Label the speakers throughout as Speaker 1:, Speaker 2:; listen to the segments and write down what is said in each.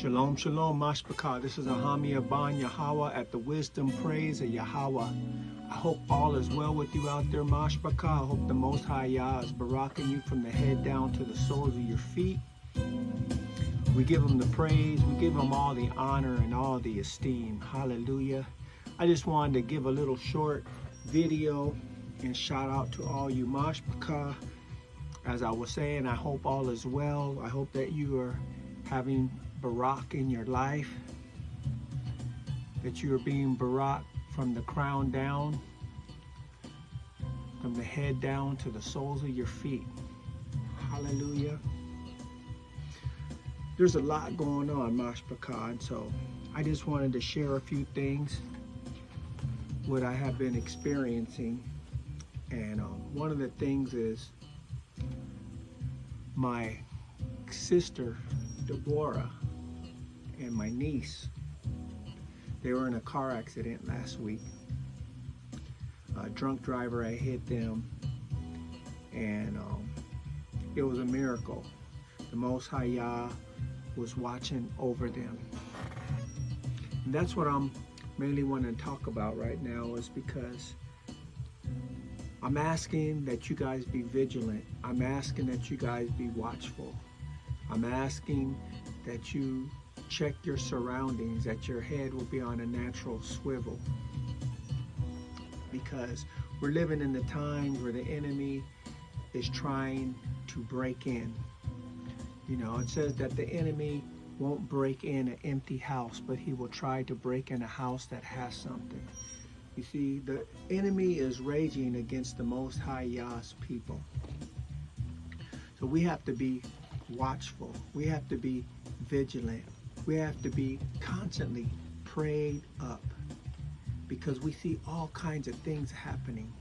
Speaker 1: Shalom, shalom, Mashpaka. This is Ahami Aban Yahweh at the Wisdom Praise of Yahweh. I hope all is well with you out there, Mashpaka. I hope the Most High Yah is baracking you from the head down to the soles of your feet. We give him the praise. We give him all the honor and all the esteem. Hallelujah. I just wanted to give a little short video and shout out to all you Mashpaka. As I was saying, I hope all is well. I hope that you are having Barak in your life, that you are being Barak from the crown down, from the head down to the soles of your feet. Hallelujah. There's a lot going on, Mashpaka, so I just wanted to share a few things, what I have been experiencing. And one of the things is my sister, Deborah, and my niece, they were in a car accident last week. A drunk driver had hit them, and it was a miracle. The Most High Yah was watching over them. And that's what I'm mainly wanting to talk about right now, is because I'm asking that you guys be vigilant. I'm asking that you guys be watchful. I'm asking that you check your surroundings, that your head will be on a natural swivel. Because we're living in the times where the enemy is trying to break in. You know, it says that the enemy won't break in an empty house, but he will try to break in a house that has something. You see, the enemy is raging against the Most High Yah's people. So we have to be watchful. We have to be vigilant. We have to be constantly prayed up, because we see all kinds of things happening.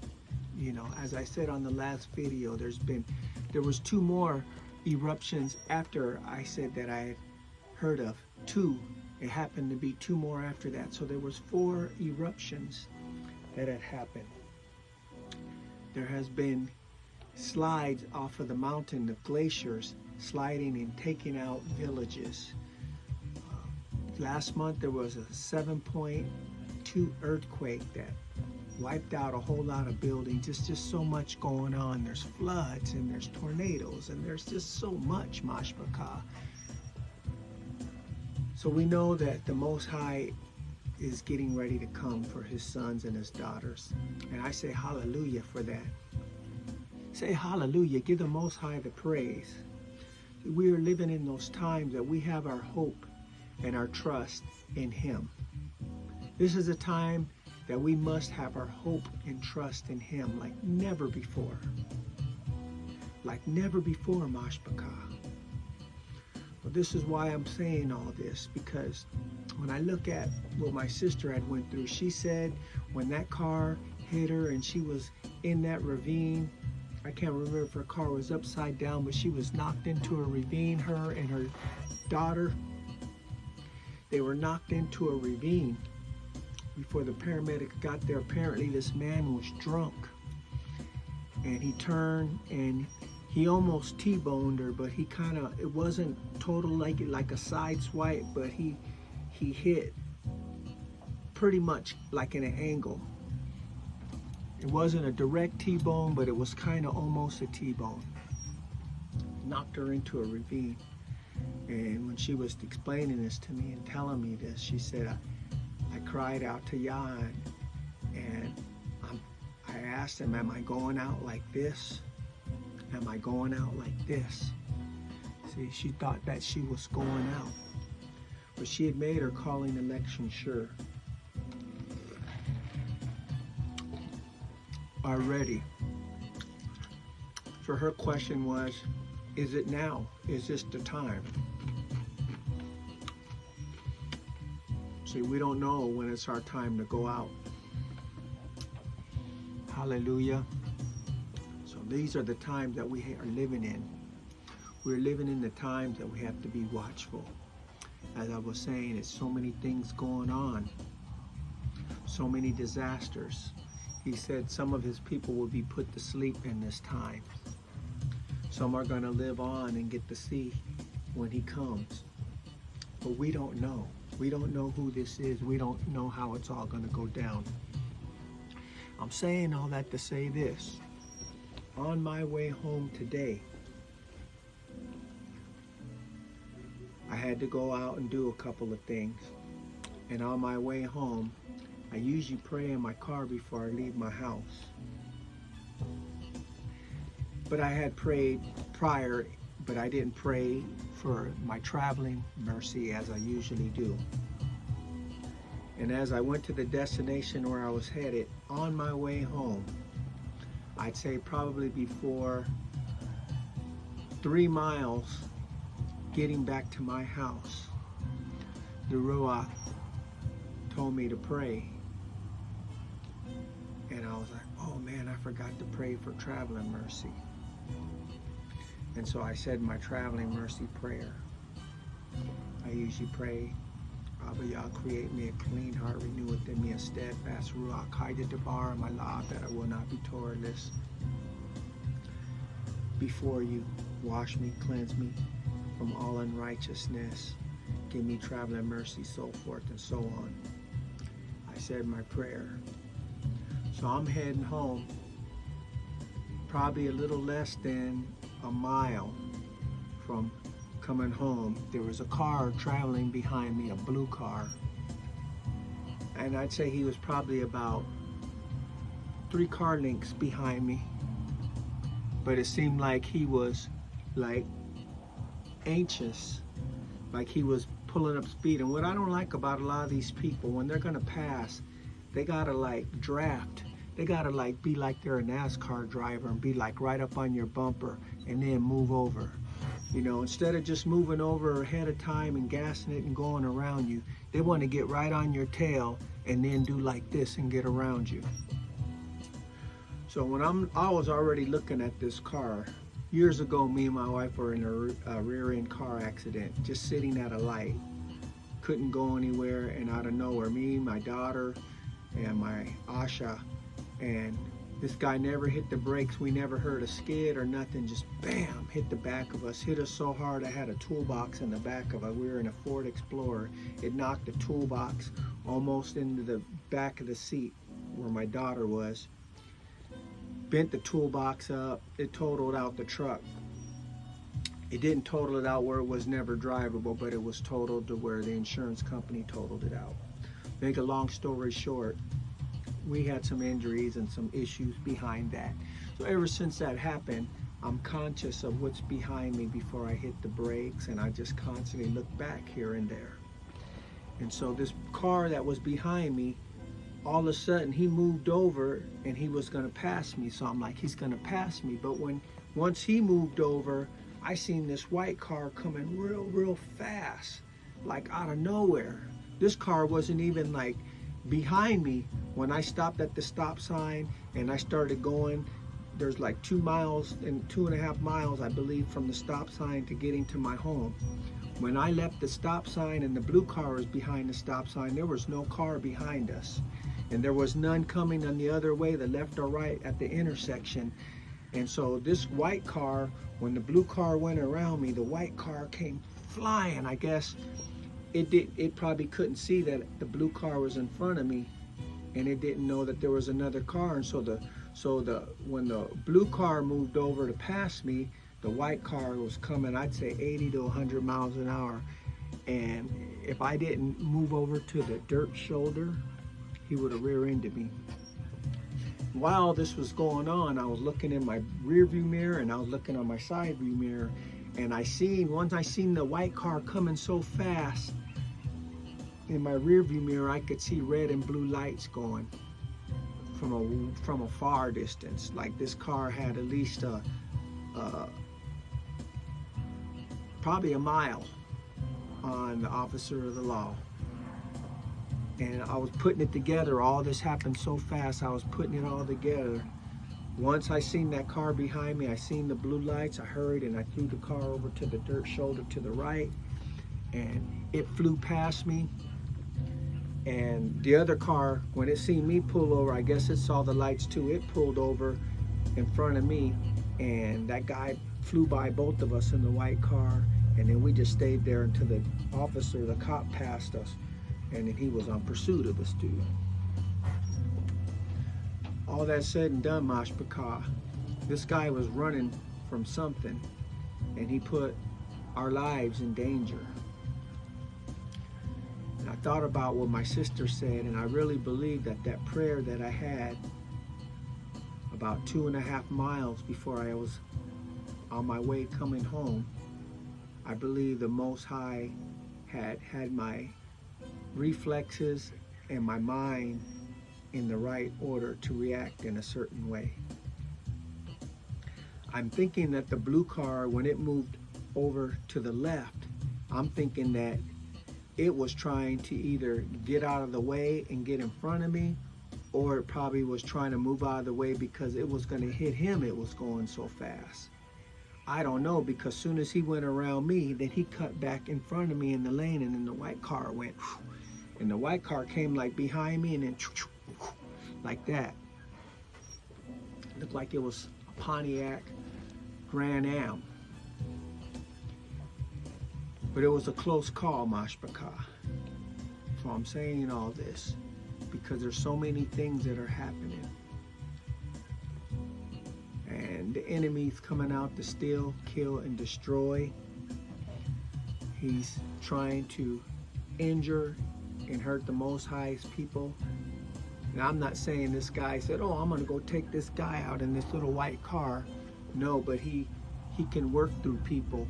Speaker 1: You know, as I said on the last video, there was 2 more eruptions after I said that I had heard of 2. It happened to be 2 more after that. So there was 4 eruptions that had happened. There has been slides off of the mountain, the glaciers sliding and taking out villages. Last month there was a 7.2 earthquake that wiped out a whole lot of buildings. It's just so much going on. There's floods and there's tornadoes and there's just so much, Mashpaka. So we know that the Most High is getting ready to come for his sons and his daughters. And I say hallelujah for that. Say hallelujah. Give the Most High the praise. We are living in those times that we have our hope and our trust in him. This is a time that we must have our hope and trust in him like never before. Like never before, Mashpaka. Well, this is why I'm saying all this, because when I look at what my sister had went through, she said when that car hit her and she was in that ravine, I can't remember if her car was upside down, but she was knocked into a ravine, her and her daughter. They were knocked into a ravine. Before the paramedics got there, apparently this man was drunk. And he turned and he almost T-boned her, but he it wasn't total like a side swipe, but he hit pretty much like in an angle. It wasn't a direct T-bone, but it was kind of almost a T-bone. Knocked her into a ravine. And when she was explaining this to me and telling me this, she said, I cried out to Yah, and I asked him, am I going out like this? Am I going out like this? See, she thought that she was going out. But she had made her calling election sure. Already. So her question was, is it now? Is this the time? See, we don't know when it's our time to go out. Hallelujah. So these are the times that we are living in. We're living in the times that we have to be watchful. As I was saying, it's so many things going on. So many disasters. He said some of his people will be put to sleep in this time. Some are going to live on and get to see when he comes. but we don't know. We don't know who this is. We don't know how it's all going to go down. I'm saying all that to say this. On my way home today, I had to go out and do a couple of things. And on my way home, I usually pray in my car before I leave my house. But I had prayed prior, but I didn't pray for my traveling mercy as I usually do. And as I went to the destination where I was headed, on my way home, I'd say probably before 3 miles getting back to my house, the Ruach told me to pray. And I was like, oh man, I forgot to pray for traveling mercy. And so I said my traveling mercy prayer. I usually pray, Abba Yah, create me a clean heart, renew within me a steadfast Ruach, hide the bar my law, that I will not be tortureless before you. Wash me, cleanse me from all unrighteousness. Give me traveling mercy, so forth and so on. I said my prayer. So I'm heading home, probably a little less than a mile from coming home. There was a car traveling behind me, a blue car. And I'd say he was probably about 3 car lengths behind me. But it seemed like he was like anxious, like he was pulling up speed. And what I don't like about a lot of these people, when they're gonna pass, they gotta like draft. They gotta like be like they're a NASCAR driver and be like right up on your bumper and then move over. You know, instead of just moving over ahead of time and gassing it and going around you, they want to get right on your tail and then do like this and get around you. So when I was already looking at this car. Years ago, me and my wife were in a rear-end car accident, just sitting at a light. Couldn't go anywhere, and out of nowhere, me, my daughter, and my Asha, and this guy never hit the brakes. We never heard a skid or nothing, just bam, hit the back of us. Hit us so hard I had a toolbox in the back of it. We were in a Ford Explorer. It knocked the toolbox almost into the back of the seat where my daughter was. Bent the toolbox up. It totaled out the truck. It didn't total it out where it was never drivable, but it was totaled to where the insurance company totaled it out. Make a long story short, we had some injuries and some issues behind that. So ever since that happened, I'm conscious of what's behind me before I hit the brakes, and I just constantly look back here and there. And so this car that was behind me, all of a sudden he moved over and he was gonna pass me. So I'm like, he's gonna pass me. But once he moved over, I seen this white car coming real fast, like out of nowhere. This car wasn't even like behind me. When I stopped at the stop sign and I started going, there's like 2 miles and 2.5 miles, I believe, from the stop sign to getting to my home. When I left the stop sign and the blue car was behind the stop sign, there was no car behind us. And there was none coming on the other way, the left or right at the intersection. And so this white car, when the blue car went around me, the white car came flying. I guess it probably couldn't see that the blue car was in front of me, and it didn't know that there was another car. And so when the blue car moved over to pass me, the white car was coming, I'd say 80 to 100 miles an hour. And if I didn't move over to the dirt shoulder, he would have rear-ended me. While this was going on, I was looking in my rear view mirror and I was looking on my side view mirror, and once I seen the white car coming so fast, in my rear view mirror I could see red and blue lights going from a far distance. Like this car had at least probably a mile on the officer of the law. And I was putting it together. All this happened so fast, I was putting it all together. Once I seen that car behind me, I seen the blue lights, I hurried and I threw the car over to the dirt shoulder to the right, and it flew past me. And the other car, when it seen me pull over, I guess it saw the lights too, it pulled over in front of me, and that guy flew by both of us in the white car, And then we just stayed there until the officer, the cop, passed us, and then he was on pursuit of the student. All that said and done, Mashpaka, this guy was running from something, and he put our lives in danger. And I thought about what my sister said, and I really believe that that prayer that I had about 2.5 miles before I was on my way coming home, I believe the Most High had my reflexes and my mind in the right order to react in a certain way. I'm thinking that the blue car, when it moved over to the left, I'm thinking that it was trying to either get out of the way and get in front of me, or it probably was trying to move out of the way because it was going to hit him. It was going so fast. I don't know, because soon as he went around me, then he cut back in front of me in the lane, and then the white car went, and the white car came like behind me, and then like that. It looked like it was a Pontiac Grand Am. But it was a close call, Mashpaka. So I'm saying all this because there's so many things that are happening. And the enemy's coming out to steal, kill, and destroy. He's trying to injure and hurt the Most High's people. And I'm not saying this guy said, oh, I'm going to go take this guy out in this little white car. No, but he can work through people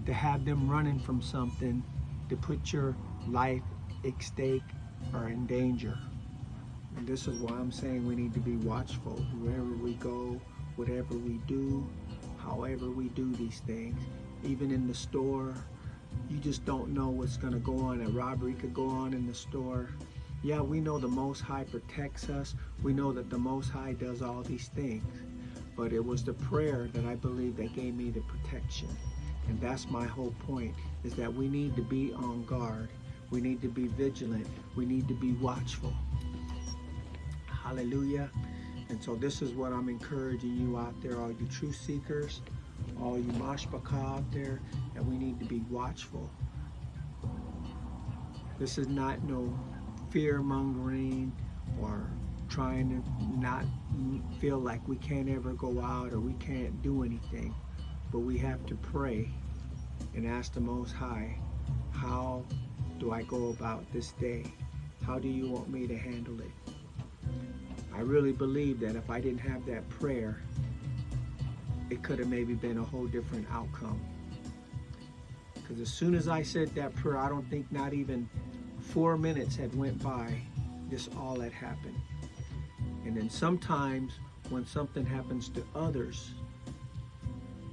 Speaker 1: to have them running from something, to put your life at stake or in danger. And this is why I'm saying we need to be watchful wherever we go, whatever we do, however we do these things. Even in the store, you just don't know what's going to go on. A robbery could go on in the store. Yeah, we know the Most High protects us. We know that the Most High does all these things. But it was the prayer that I believe that gave me the protection. And that's my whole point, is that we need to be on guard. We need to be vigilant. We need to be watchful. Hallelujah. And so this is what I'm encouraging you out there, all you truth seekers, all you Mashpaka out there, that we need to be watchful. This is not no fear-mongering or trying to not feel like we can't ever go out or we can't do anything. But we have to pray and ask the Most High, how do I go about this day? How do you want me to handle it? I really believe that if I didn't have that prayer, it could have maybe been a whole different outcome. Because as soon as I said that prayer, I don't think not even 4 minutes had went by, this all had happened. And then sometimes when something happens to others,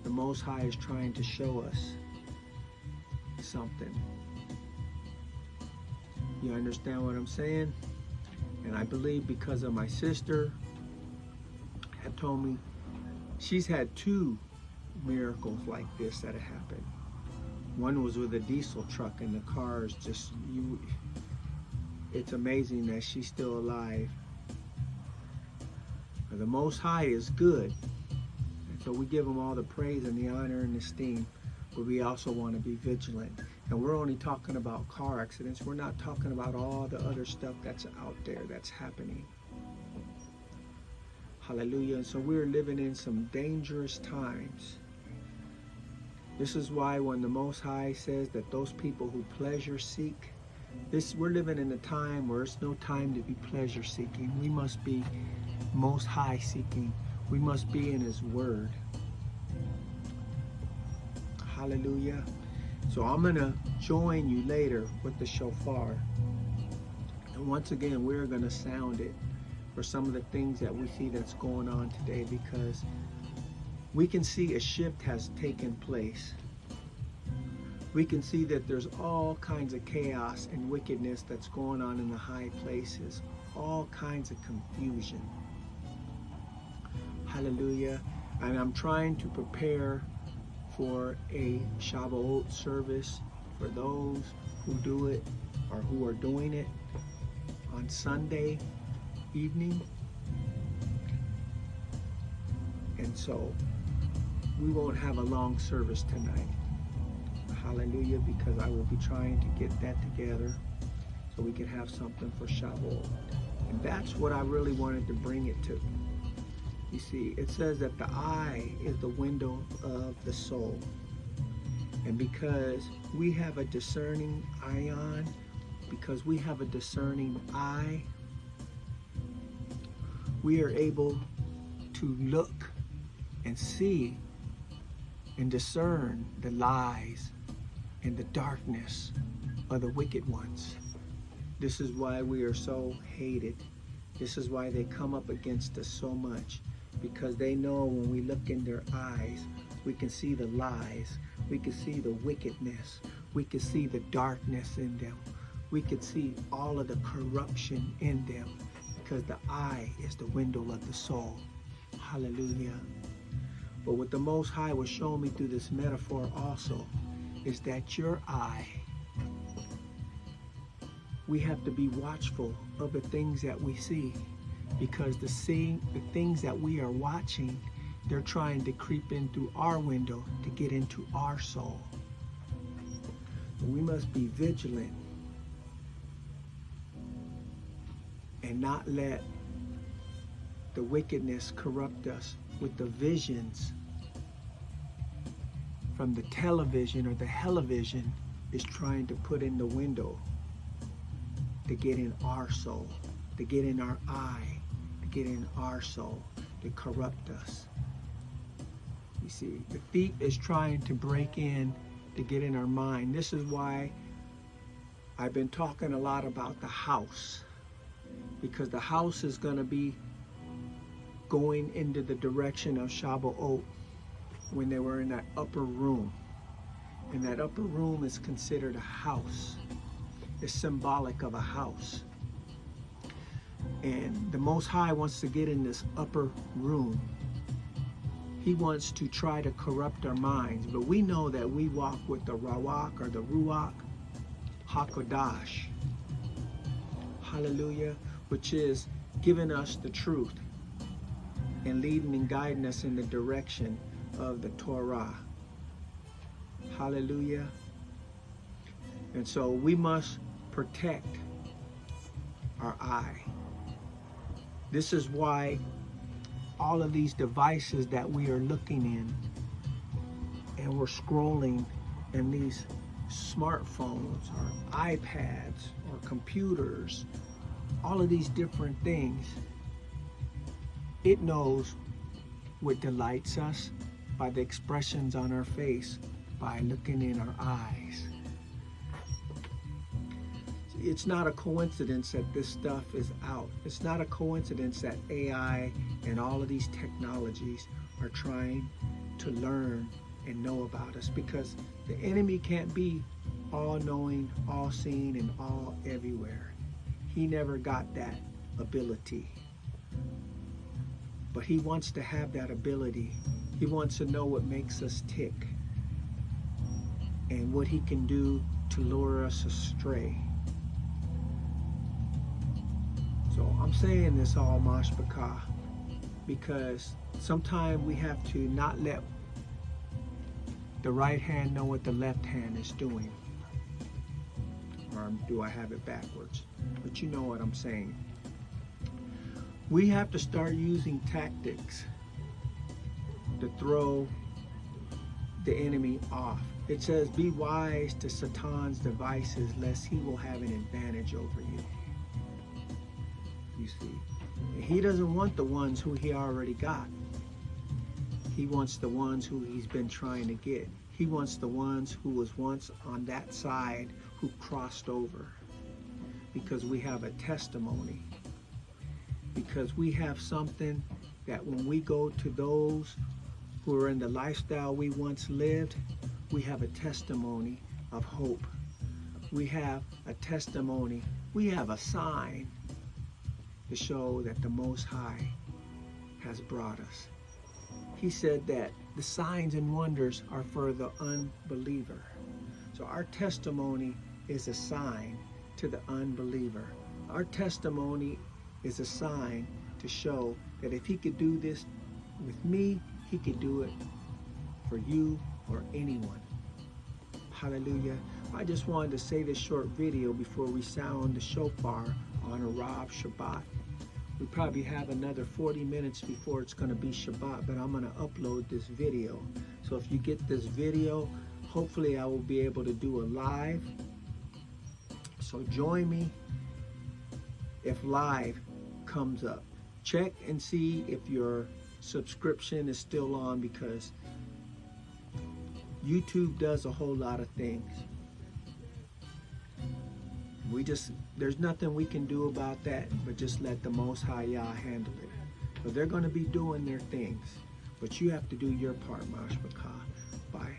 Speaker 1: the Most High is trying to show us something. You understand what I'm saying? And I believe because of my sister had told me, she's had 2 miracles like this that have happened. One was with a diesel truck, and the car is just, it's amazing that she's still alive. The Most High is good. And so we give him all the praise and the honor and esteem, but we also want to be vigilant. And we're only talking about car accidents. We're not talking about all the other stuff that's out there that's happening. Hallelujah. And so we're living in some dangerous times. This is why when the Most High says that those people who pleasure seek, we're living in a time where it's no time to be pleasure seeking. We must be Most High seeking. We must be in His Word. Hallelujah. So I'm going to join you later with the shofar. And once again, we're going to sound it for some of the things that we see that's going on today, because we can see a shift has taken place. We can see that there's all kinds of chaos and wickedness that's going on in the high places. All kinds of confusion. Hallelujah. And I'm trying to prepare for a Shavuot service for those who do it or who are doing it on Sunday evening. And so we won't have a long service tonight. Hallelujah, because I will be trying to get that together so we could have something for Shavuot. And that's what I really wanted to bring it to. You see, it says that the eye is the window of the soul. And because we have a discerning ion, because we have a discerning eye, we are able to look and see and discern the lies and the darkness of the wicked ones. This is why we are so hated. This is why they come up against us so much, because they know when we look in their eyes, we can see the lies, we can see the wickedness, we can see the darkness in them, we can see all of the corruption in them, because the eye is the window of the soul. Hallelujah. But what the Most High was showing me through this metaphor also is that your eye, we have to be watchful of the things that we see, because the things that we are watching, they're trying to creep in through our window to get into our soul. We must be vigilant and not let the wickedness corrupt us with the visions from the television or the hellivision is trying to put in the window to get in our soul, to get in our eye, to get in our soul, to corrupt us. You see, the thief is trying to break in to get in our mind. This is why I've been talking a lot about the house, because the house is going to be going into the direction of Shavuot when they were in that upper room. And that upper room is considered a house. It's symbolic of a house. And the Most High wants to get in this upper room. He wants to try to corrupt our minds, but we know that we walk with the Rawak or the Ruach HaKodash. Hallelujah, which is giving us the truth and leading and guiding us in the direction of the Torah. Hallelujah. And so we must protect our eye. This is why all of these devices that we are looking in and we're scrolling in these smartphones or iPads or computers, all of these different things, it knows what delights us by the expressions on our face, by looking in our eyes. It's not a coincidence that this stuff is out. It's not a coincidence that AI and all of these technologies are trying to learn and know about us, because the enemy can't be all-knowing, all-seeing, and all everywhere. He never got that ability. But he wants to have that ability. He wants to know what makes us tick and what he can do to lure us astray. So I'm saying this all mashbaka because sometimes we have to not let the right hand know what the left hand is doing. Or do I have it backwards? But you know what I'm saying. We have to start using tactics to throw the enemy off. It says, be wise to Satan's devices, lest he will have an advantage over you. You see, he doesn't want the ones who he already got. He wants the ones who he's been trying to get. He wants the ones who was once on that side who crossed over. Because we have a testimony. Because we have something that when we go to those who are in the lifestyle we once lived, we have a testimony of hope. We have a testimony. We have a sign to show that the Most High has brought us. He said that the signs and wonders are for the unbeliever. So our testimony is a sign to the unbeliever. Our testimony is a sign to show that if he could do this with me, he could do it for you or anyone. Hallelujah. I just wanted to say this short video before we sound the shofar on a Rob Shabbat. We probably have another 40 minutes before it's going to be Shabbat, but I'm going to upload this video. So if you get this video, hopefully I will be able to do a live. So join me if live comes up. Check and see if your subscription is still on, because YouTube does a whole lot of things. There's nothing we can do about that, but just let the Most High Yah handle it. But they're going to be doing their things. But you have to do your part, Mashpachah, by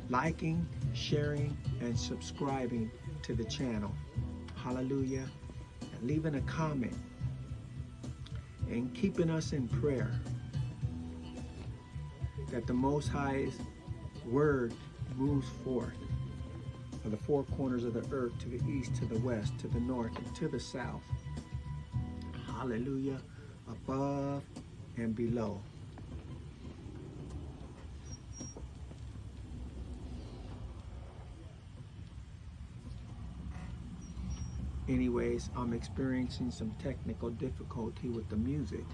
Speaker 1: liking, sharing, and subscribing to the channel. Hallelujah. And leaving a comment. And keeping us in prayer. That the Most High's word moves forth of the four corners of the earth, to the east, to the west, to the north, and to the south. Hallelujah. Above and below. Anyways, I'm experiencing some technical difficulty with the music.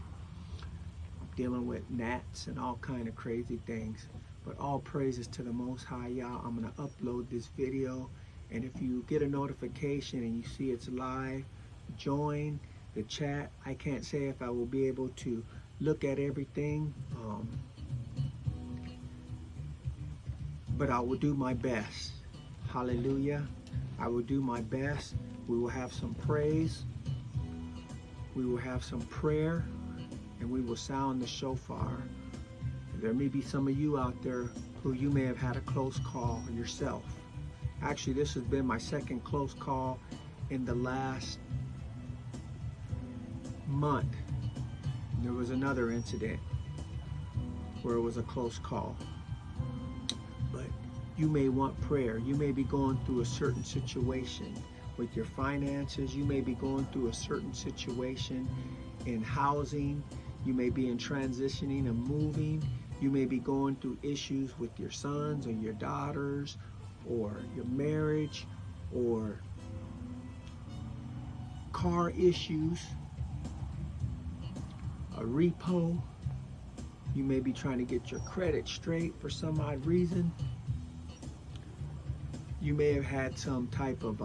Speaker 1: I'm dealing with gnats and all kind of crazy things. But all praises to the Most High Yah. I'm going to upload this video. And if you get a notification and you see it's live, join the chat. I can't say if I will be able to look at everything. But I will do my best. Hallelujah. I will do my best. We will have some praise. We will have some prayer. And we will sound the shofar. There may be some of you out there who you may have had a close call yourself. Actually, this has been my second close call in the last month. There was another incident where it was a close call. But you may want prayer. You may be going through a certain situation with your finances. You may be going through a certain situation in housing. You may be in transitioning and moving. You may be going through issues with your sons or your daughters, or your marriage, or car issues, a repo. You may be trying to get your credit straight for some odd reason. You may have had some type of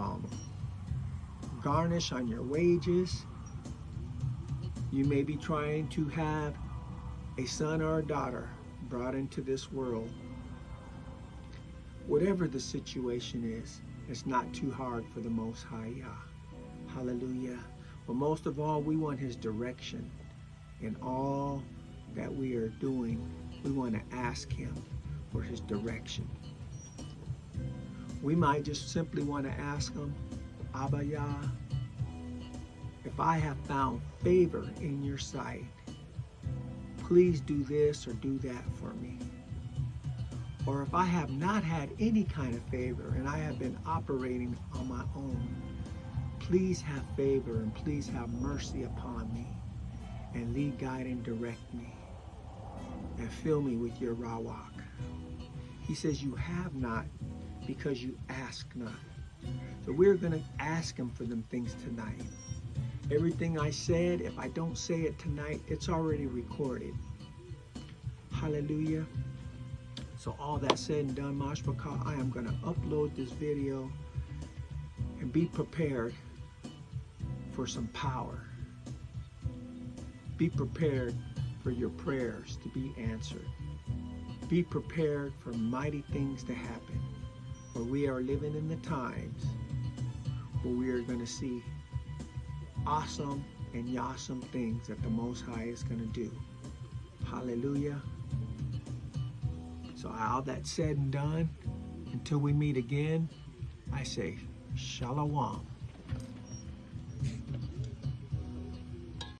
Speaker 1: garnish on your wages. You may be trying to have a son or a daughter brought into this world. Whatever the situation is, it's not too hard for the Most High Yah. Hallelujah. But most of all, we want His direction in all that we are doing. We want to ask Him for His direction. We might just simply want to ask Him, Abba Yah, if I have found favor in your sight, please do this or do that for me. Or if I have not had any kind of favor and I have been operating on my own, please have favor and please have mercy upon me, and lead, guide, and direct me, and fill me with your rawak. He says you have not because you ask not. So we're going to ask Him for them things tonight. Everything I said, if I don't say it tonight, it's already recorded. Hallelujah. So all that said and done, Mashpachah, I am going to upload this video, and be prepared for some power. Be prepared for your prayers to be answered. Be prepared for mighty things to happen. For we are living in the times where we are going to see awesome and yawesome things that the Most High is going to do. Hallelujah. So all that said and done, until we meet again, I say, Shalom.